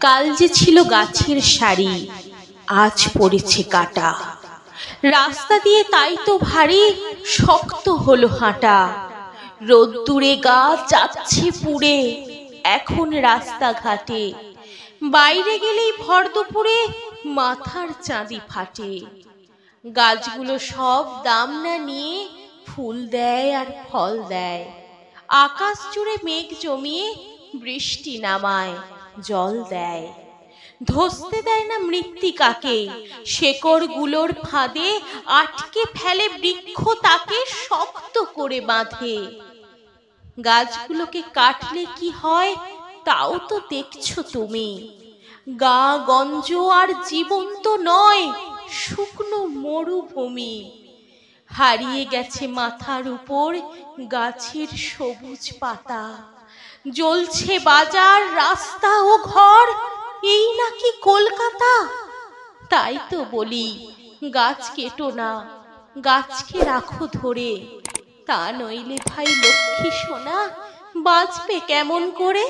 কাল যে ছিল গাছের সারি, আজ পড়েছে কাটা। রাস্তা দিয়ে তাই তো ভারী শক্ত হলো হাঁটা। রোদ্দুরে গা যাচ্ছে পুড়ে এখন রাস্তাঘাটে। বাইরে গেলেই ভর দুপুরে মাথার চাঁদি ফাটে। গাছগুলো সব দাম না নিয়ে ফুল দেয় আর ফল দেয়। আকাশ জুড়ে মেঘ জমিয়ে বৃষ্টি নামায়, জল দেয়। ধসতে দেয় না মৃত্তিকাকে, শেকড় গুলোর ফাঁদে আটকে ফেলে বৃক্ষ তাকে শক্ত করে বাঁধে। গাছগুলোকে কাটলে কি হয় তাও তো দেখছো তুমি। গা গঞ্জ আর জীবন্ত নয়, শুকনো মরুভূমি। হারিয়ে গেছে মাথার উপর গাছের সবুজ পাতা। জ্বলছে বাজার, রাস্তা ও ঘর, এই নাকি কলকাতা? তাই তো বলি গাছ কেটো না, গাছকে রাখো ধরে। তা নইলে ভাই লক্ষ্মী সোনা বাঁচবে কেমন করে?